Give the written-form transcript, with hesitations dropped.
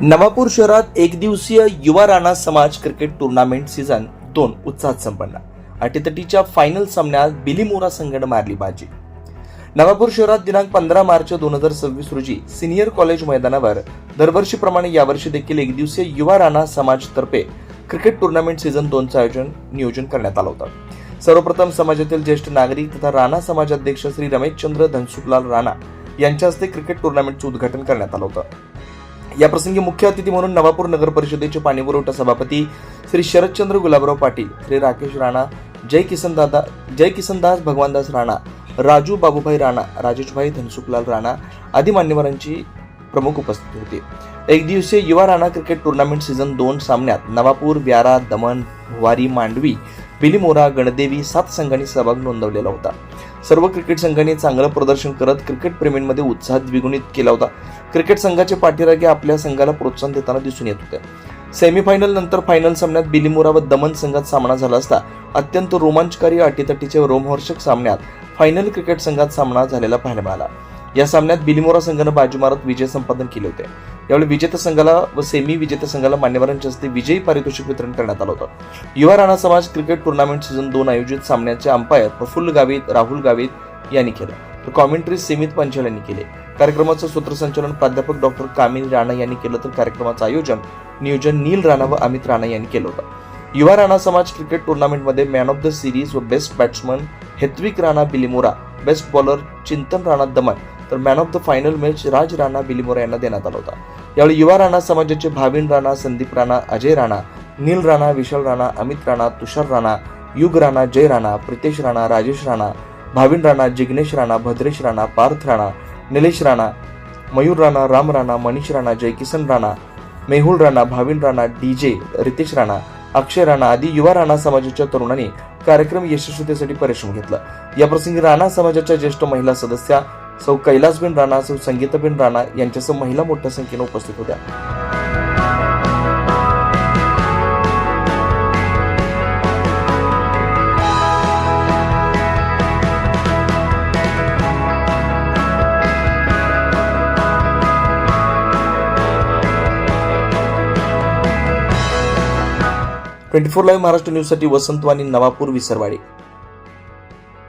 नवापूर शहरात एक दिवसीय युवा राणा समाज क्रिकेट टूर्नामेंट सीझन 2 उत्साहात संपन्न. अटीतटीच्या फायनल सामन्यात बिलीमोरा संघाने मारली बाजी. नवापूर शहरात दिनांक 15 मार्च 2026 रोजी सिनियर कॉलेज मैदानावर दरवर्षीप्रमाणे यावर्षी देखील एक दिवसीय युवा राणा समाज तर्फे क्रिकेट टूर्नामेंट सीझन 2 चं नियोजन करण्यात आलं होतं. सर्वप्रथम समाजातील ज्येष्ठ नागरिक तथा राणा समाजाध्यक्ष श्री रमेशचंद्र धनसुखलाल राणा यांच्या हस्ते क्रिकेट टूर्नामेंटचं उद्घाटन करण्यात आलं होतं. या प्रसंगी मुख्य अतिथी म्हणून नवापूर नगर परिषदेचे पाणीपुरवठा सभापती श्री शरदचंद्र गुलाबराव पाटील, श्री राकेश राणा, जय किसनदास भगवानदास राणा, राजू बाबूभाई राणा, राजेशभाई धनसुखलाल राणा आदी मान्यवरांची प्रमुख उपस्थिती होती. एक दिवसीय युवा राणा क्रिकेट टूर्नामेंट सीझन 2 सामन्यात नवापूर, व्यारा, दमण, भुवारी, मांडवी, बिलीमोरा, गणदेवी 7 संघांनी सहभाग नोंदवलेला होता. सर्व क्रिकेट संघांनी चांगलं प्रदर्शन करत क्रिकेट प्रेमींमध्ये उत्साह द्विगुणित केला होता. क्रिकेट संघाचे पाठीराखे आपल्या संघाला प्रोत्साहन देताना दिसून येत होते. सेमीफायनल नंतर फायनल सामन्यात बिलीमोरा व दमण संघात सामना झाला असता अत्यंत रोमांचकारी अटीतटीच्या रोमहर्षक सामन्यात फायनल क्रिकेट संघात सामना झालेला पाहायला मिळाला. या सामन्यात बिलीमोरा संघानं बाजी मारत विजय संपादन केले होते. यावेळी विजेत्या संघाला व सेमी विजेत्या संघाला मान्यवरांच्या हस्ते विजयी पारितोषिक वितरण करण्यात आलं होतं. युवा राणा समाज क्रिकेट टूर्नामेंट सीझन 2 आयोजित सामन्याचे अंपायर प्रफुल्ल गावित, राहुल गावित यांनी केलं, तर कॉमेंट्री सीमित पंचाल यांनी केले. कार्यक्रमाचं सूत्रसंचालन प्राध्यापक डॉक्टर कामिनी राणा यांनी केलं, तर कार्यक्रमाचं नियोजन नील राणा व अमित राणा यांनी केलं होतं. युवा राणा समाज क्रिकेट टूर्नामेंटमध्ये मॅन ऑफ द सिरीज व best batsman Hetvik Rana Bilimora, best bowler Chintan Rana Daman, तर man of the final match Raj Rana Bilimora यांना देण्यात आला होता. यावेळी युवा राणा समाजाचे भाविन राणा, संदीप राणा, अजय राणा, नील राणा, विशाल राणा, अमित राणा, तुषार राणा, युग राणा, जय राणा, प्रितेश राणा, राजेश राणा, भाविन राणा, जिग्नेश राणा, भद्रेश राणा, पार्थ राणा, निलेश राणा, मयूर राणा, राम राणा, मनीष राणा, जयकिसन राणा, मेहुल राणा, भाविन राणा, डीजे रितेश राणा, अक्षय राणा आदी युवा राणा समाजाच्या तरुणांनी कार्यक्रम यशस्वीतेसाठी परिश्रम घेतला. या प्रसंगी राणा समाजाच्या ज्येष्ठ महिला सदस्या सौ कैलासबेन राणा, सौ संगीताबेन राणा यांच्यासह महिला मोठ्या संख्येने उपस्थित होत्या. Twenty four live Maharashtra news साठी वसंत वाणी, नवापूर, विसरवाडी.